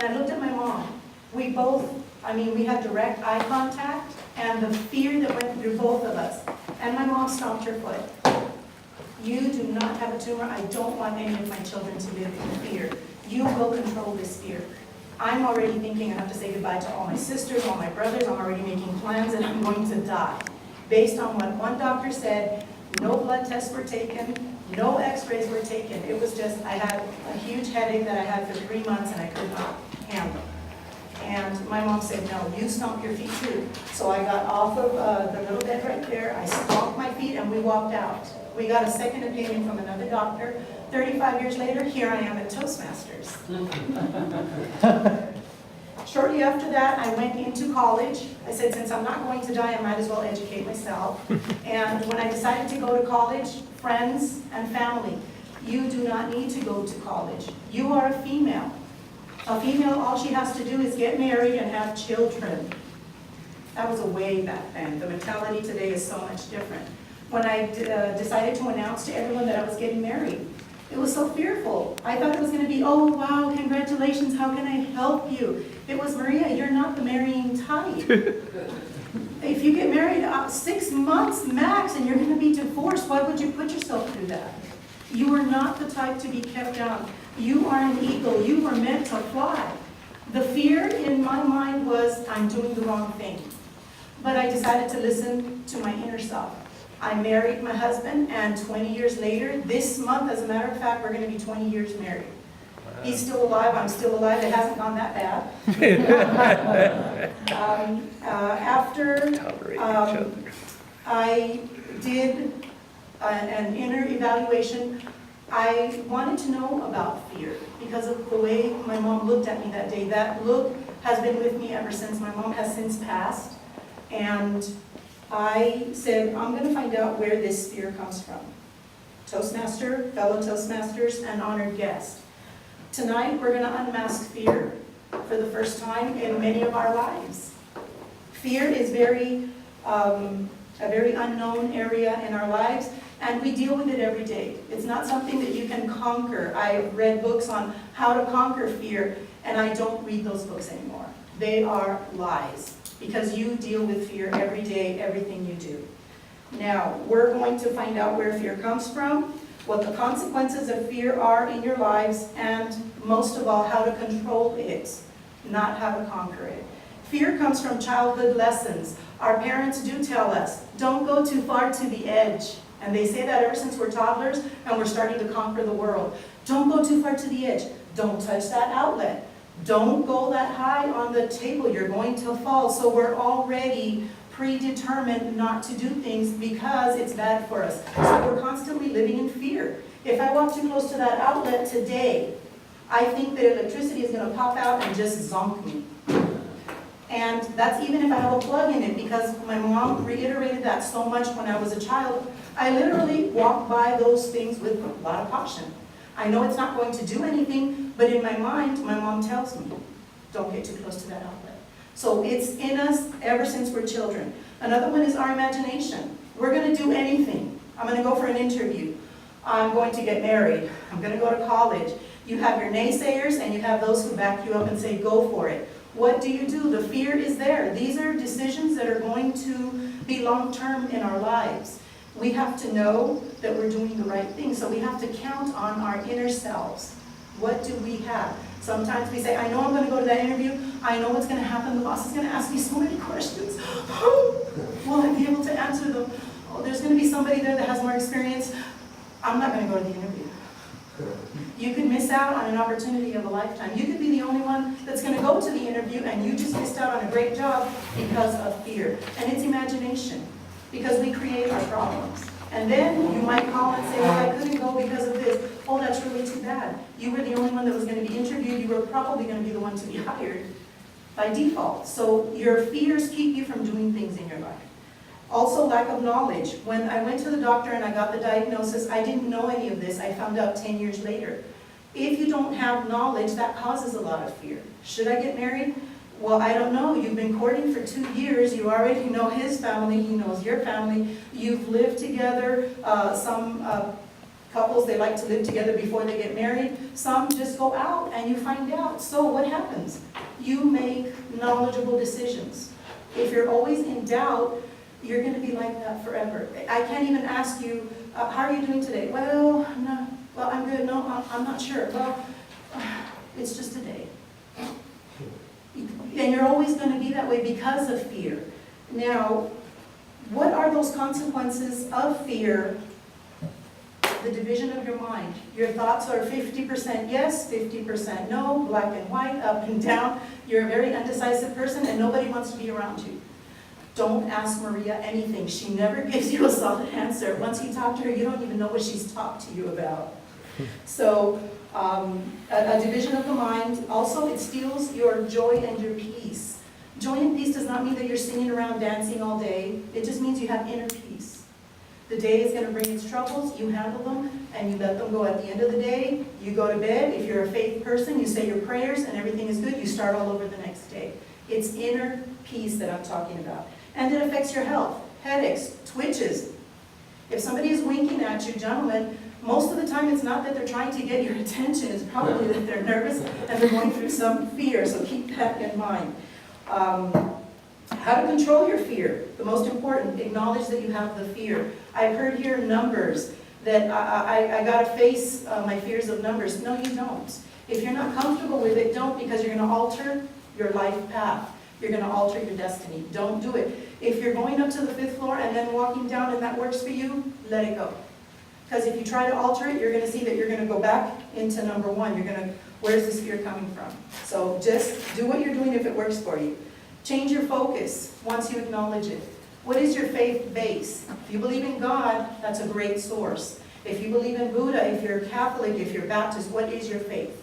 And I looked at my mom. We both, we had direct eye contact, and the fear that went through both of us. And my mom stomped her foot. You do not have a tumor. I don't want any of my children to live in fear. You will control this fear. I'm already thinking I have to say goodbye to all my sisters, all my brothers. I'm already making plans and I'm going to die. Based on what one doctor said, no blood tests were taken, no x-rays were taken. It was just, I had a huge headache that I had for 3 months and I could not handle. And my mom said, no, you stomp your feet too. So I got off of the little bed right there, I stomped my feet and we walked out. We got a second opinion from another doctor. 35 years later, here I am at Toastmasters. Shortly after that, I went into college. I said, since I'm not going to die, I might as well educate myself. And when I decided to go to college, friends and family, you do not need to go to college. You are a female. A female, all she has to do is get married and have children. That was a way back then. The mentality today is so much different. When I decided to announce to everyone that I was getting married, it was so fearful. I thought it was going to be, oh, wow, congratulations, how can I help you? It was, Maria, you're not the marrying type. If you get married 6 months max and you're going to be divorced, why would you put yourself through that? You are not the type to be kept down. You are an eagle. You were meant to fly. The fear in my mind was, I'm doing the wrong thing. But I decided to listen to my inner self. I married my husband, and 20 years later, this month, as a matter of fact, we're going to be 20 years married. He's still alive, I'm still alive, it hasn't gone that bad. After I did an inner evaluation, I wanted to know about fear because of the way my mom looked at me that day. That look has been with me ever since. My mom has since passed, and I said, I'm going to find out where this fear comes from. Toastmaster, fellow Toastmasters, and honored guest. Tonight, we're going to unmask fear for the first time in many of our lives. Fear is a very unknown area in our lives, and we deal with it every day. It's not something that you can conquer. I've read books on how to conquer fear, and I don't read those books anymore. They are lies. Because you deal with fear every day, everything you do. Now, we're going to find out where fear comes from, what the consequences of fear are in your lives, and most of all, how to control it, not how to conquer it. Fear comes from childhood lessons. Our parents do tell us, don't go too far to the edge. And they say that ever since we're toddlers and we're starting to conquer the world. Don't go too far to the edge. Don't touch that outlet. Don't go that high on the table, you're going to fall. So we're already predetermined not to do things because it's bad for us. So we're constantly living in fear. If I walk too close to that outlet today, I think that electricity is going to pop out and just zonk me. And that's even if I have a plug in it, because my mom reiterated that so much when I was a child. I literally walk by those things with a lot of caution. I know it's not going to do anything, but in my mind, my mom tells me, don't get too close to that outlet. So it's in us ever since we're children. Another one is our imagination. We're going to do anything. I'm going to go for an interview. I'm going to get married. I'm going to go to college. You have your naysayers and you have those who back you up and say, go for it. What do? The fear is there. These are decisions that are going to be long-term in our lives. We have to know that we're doing the right thing. So we have to count on our inner selves. What do we have? Sometimes we say, I know I'm going to go to that interview. I know what's going to happen. The boss is going to ask me so many questions. Will I be able to answer them? Oh, there's going to be somebody there that has more experience. I'm not going to go to the interview. You could miss out on an opportunity of a lifetime. You could be the only one that's going to go to the interview and you just missed out on a great job because of fear. And it's imagination. Because we create our problems. And then you might call and say, well, I couldn't go because of this. Oh, that's really too bad. You were the only one that was going to be interviewed. You were probably going to be the one to be hired by default. So your fears keep you from doing things in your life. Also, lack of knowledge. When I went to the doctor and I got the diagnosis, I didn't know any of this. I found out 10 years later. If you don't have knowledge, that causes a lot of fear. Should I get married? Well, I don't know. You've been courting for 2 years. You already know his family. He knows your family. You've lived together some Couples, they like to live together before they get married. Some just go out and you find out. So what happens? You make knowledgeable decisions. If you're always in doubt, you're going to be like that forever. I can't even ask you, how are you doing today? Well, no, well, I'm good. No, I'm not sure. Well, it's just a day. And you're always going to be that way because of fear. Now, what are those consequences of fear? The division of your mind. Your thoughts are 50% yes, 50% no, black and white, up and down. You're a very undecisive person and nobody wants to be around you. Don't ask Maria anything. She never gives you a solid answer. Once you talk to her, you don't even know what she's talked to you about. So, a division of the mind. Also, it steals your joy and your peace. Joy and peace does not mean that you're singing around, dancing all day. It just means you have inner peace. The day is going to bring its troubles, you handle them, and you let them go. At the end of the day, you go to bed. If you're a faith person, you say your prayers and everything is good, you start all over the next day. It's inner peace that I'm talking about. And it affects your health, headaches, twitches. If somebody is winking at you, gentlemen, most of the time it's not that they're trying to get your attention, it's probably that they're nervous and they're going through some fear, so keep that in mind. How to control your fear. The most important, acknowledge that you have the fear. I've heard here numbers, that I got to face my fears of numbers. No, you don't. If you're not comfortable with it, don't, because you're going to alter your life path. You're going to alter your destiny. Don't do it. If you're going up to the 5th floor and then walking down and that works for you, let it go. Because if you try to alter it, you're going to see that you're going to go back into number 1. You're going to, where's this fear coming from? So just do what you're doing if it works for you. Change your focus once you acknowledge it. What is your faith base? If you believe in God, that's a great source. If you believe in Buddha, if you're Catholic, if you're Baptist, what is your faith?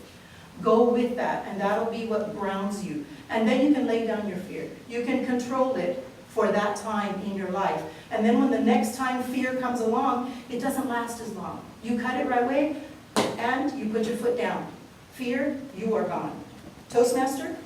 Go with that, and that'll be what grounds you. And then you can lay down your fear. You can control it for that time in your life. And then when the next time fear comes along, it doesn't last as long. You cut it right away, and you put your foot down. Fear, you are gone. Toastmaster?